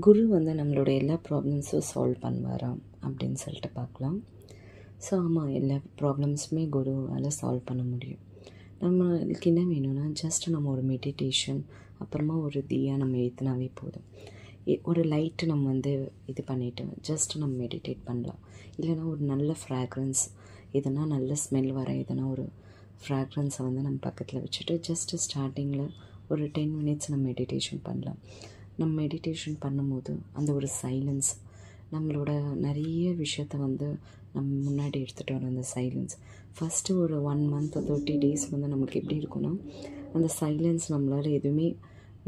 குரு வந்து நம்மளோட எல்லா ப்ராப்ளம்ஸும் சால்வ் பண்ணுவாராம் அப்படின்னு சொல்லிட்டு பார்க்கலாம். ஸோ ஆமாம், எல்லா ப்ராப்ளம்ஸுமே குருவால் சால்வ் பண்ண முடியும். நம்மளுக்கு என்ன வேணும்னா ஜஸ்ட் நம்ம ஒரு மெடிடேஷன், அப்புறமா ஒரு தீயா நம்ம ஏற்றினாவே போதும். ஒரு லைட்டு நம்ம வந்து இது பண்ணிவிட்டு ஜஸ்ட் நம்ம மெடிடேட் பண்ணலாம். இல்லைனா ஒரு நல்ல ஃப்ராக்ரன்ஸ், எதனா நல்ல ஸ்மெல் வர எதனா ஒரு ஃப்ராக்ரன்ஸை வந்து நம்ம பக்கத்தில் வச்சுட்டு ஜஸ்ட்டு ஸ்டார்டிங்கில் ஒரு 10 மினிட்ஸ் நம்ம மெடிடேஷன் பண்ணலாம். நம்ம மெடிடேஷன் பண்ணும்போது அந்த ஒரு சைலன்ஸ் நம்மளோட நிறைய விஷயத்த வந்து நம்ம முன்னாடி எடுத்துகிட்டு வரோம். அந்த சைலன்ஸ் ஃபஸ்ட்டு ஒரு 1 மந்த் 30 டேஸ் வந்து நமக்கு எப்படி இருக்குன்னா, அந்த சைலன்ஸ் நம்மளால் எதுவுமே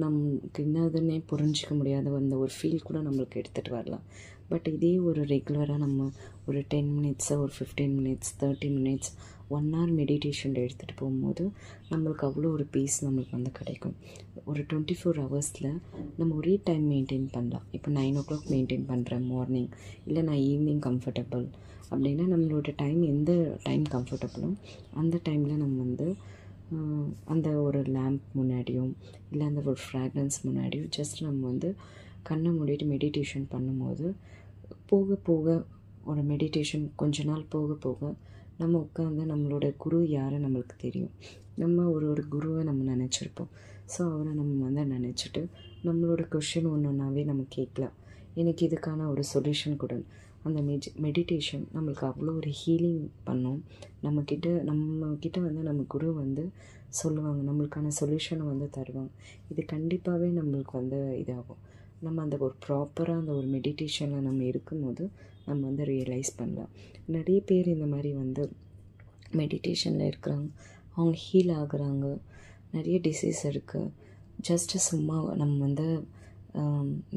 நமக்கு என்னதுன்னே புரிஞ்சிக்க முடியாத அந்த ஒரு ஃபீல் கூட நம்மளுக்கு எடுத்துகிட்டு வரலாம். பட் இதே ஒரு ரெகுலராக நம்ம ஒரு 10 மினிட்ஸை ஒரு 15 மினிட்ஸ் 30 மினிட்ஸ் 1 hour மெடிடேஷன் எடுத்துகிட்டு போகும்போது நம்மளுக்கு அவ்வளோ ஒரு பீஸ் நம்மளுக்கு வந்து கிடைக்கும். ஒரு 24 ஹவர்ஸில் நம்ம ஒரே டைம் மெயின்டைன் பண்ணலாம். இப்போ 9 o'clock மெயின்டைன் பண்ணுறேன் மார்னிங், இல்லை நான் ஈவினிங் கம்ஃபர்டபுள் அப்படின்னா நம்மளோட டைம் எந்த டைம் கம்ஃபர்டபுளோ அந்த டைமில் நம்ம வந்து அந்த ஒரு லேம்ப் முன்னாடியும் இல்லை அந்த ஒரு ஃப்ராக்ரன்ஸ் முன்னாடியும் ஜஸ்ட் நம்ம வந்து கண்ணை மூடிட்டு மெடிடேஷன் பண்ணும்போது போக போக ஒரு மெடிடேஷன் கொஞ்ச நாள் போக போக நம்ம உட்காந்து நம்மளோட குரு யாரை நம்மளுக்கு தெரியும். நம்ம ஒரு குருவை நம்ம நினச்சிருப்போம். ஸோ அவரை நம்ம வந்து நினச்சிட்டு நம்மளோட கொஷின் ஒன்று ஒன்றாவே நம்ம கேட்கலாம். எனக்கு இதுக்கான ஒரு சொல்யூஷன் கொடு. அந்த மெடிடேஷன் நம்மளுக்கு அவ்வளோ ஒரு ஹீலிங் பண்ணும். நம்மக்கிட்ட வந்து நம்ம குரு வந்து சொல்லுவாங்க, நம்மளுக்கான சொல்யூஷனை வந்து தருவாங்க. இது கண்டிப்பாகவே நம்மளுக்கு வந்து இதாகும். நம்ம அந்த ஒரு ப்ராப்பராக அந்த ஒரு மெடிடேஷனில் நம்ம இருக்கும்போது நம்ம வந்து ரியலைஸ் பண்ணலாம். நிறைய பேர் இந்த மாதிரி வந்து மெடிடேஷனில் இருக்கிறாங்க, அவங்க ஹீல் ஆகுறாங்க. நிறைய டிசீஸ் இருக்குது. ஜஸ்ட்டு சும்மா நம்ம வந்து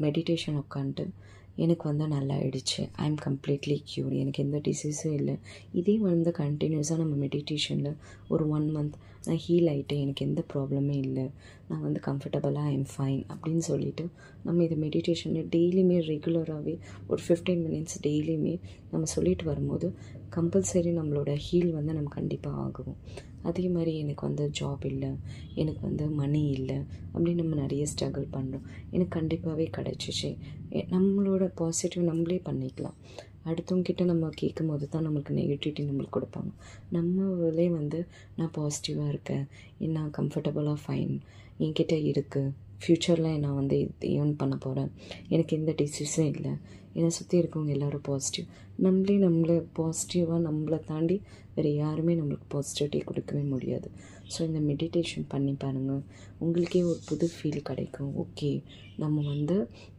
மெடிடேஷன் உட்காந்துட்டு எனக்கு வந்து நல்லா ஆயிடுச்சு, ஐ எம் கம்ப்ளீட்லி க்யூர், எனக்கு எந்த டிசீஸும் இல்லை, இதே வந்து கண்டினியூஸாக நம்ம மெடிடேஷனில் ஒரு 1 மந்த் நான் ஹீல் ஆகிட்டேன், எனக்கு எந்த ப்ராப்ளமே இல்லை, நான் வந்து கம்ஃபர்டபுளாக ஐ எம் ஃபைன் அப்படின்னு சொல்லிவிட்டு நம்ம இதை மெடிடேஷனில் டெய்லியுமே ரெகுலராகவே ஒரு 15 மினிட்ஸ் டெய்லியுமே நம்ம சொல்லிட்டு வரும்போது கம்பல்சரி நம்மளோட ஹீல் வந்து நம்ம கண்டிப்பாக ஆகும். அதே மாதிரி எனக்கு வந்து ஜாப் இல்லை, எனக்கு வந்து மணி இல்லை அப்படின்னு நம்ம நிறைய ஸ்ட்ரகிள் பண்ணுறோம். எனக்கு கண்டிப்பாகவே கிடச்சிச்சு. நம்மளோட பாசிட்டிவ் நம்மளே பண்ணிக்கலாம். அடுத்தவங்கக்கிட்ட நம்ம கேட்கும் போது தான் நம்மளுக்கு நெகட்டிவிட்டி நம்மளுக்கு கொடுப்பாங்க. நம்மளே வந்து நான் பாசிட்டிவாக இருக்கேன், நான் கம்ஃபர்டபுளாக ஃபைன், என்கிட்ட இருக்குது, ஃப்யூச்சரில் நான் வந்து ஏர்ன் பண்ண போகிறேன், எனக்கு எந்த டிசீஸும் இல்லை, என்னை சுற்றி இருக்கவங்க எல்லோரும் பாசிட்டிவ். நம்மளை பாசிட்டிவாக நம்மளை தாண்டி வேறு யாருமே நம்மளுக்கு பாசிட்டிவிட்டி கொடுக்கவே முடியாது. ஸோ இந்த மெடிடேஷன் பண்ணி பாருங்கள், உங்களுக்கே ஒரு புது ஃபீல் கிடைக்கும். ஓகே, நம்ம வந்து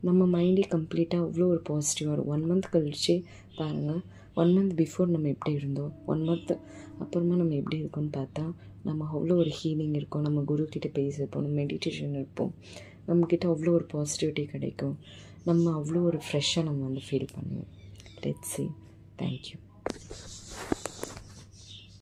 நம்ம மைண்டே கம்ப்ளீட்டாக அவ்வளோ ஒரு பாசிட்டிவாக இருக்கும். 1 மந்த் கழிச்சு பாருங்கள், 1 மந்த் பிஃபோர் நம்ம எப்படி இருந்தோம், 1 மந்த் அப்புறமா நம்ம எப்படி இருக்கோம்னு பார்த்தா நம்ம அவ்வளோ ஒரு ஹீலிங் இருக்கும். நம்ம குருக்கிட்ட பேசியிருப்போம், நம்ம மெடிடேஷன் இருப்போம், நம்மக்கிட்ட அவ்வளோ ஒரு பாசிட்டிவிட்டி கிடைக்கும். நம்ம அவ்வளோ ஒரு ஃப்ரெஷ்ஷாக நம்ம வந்து ஃபீல் பண்ணுவோம். Let's see. தேங்க்யூ.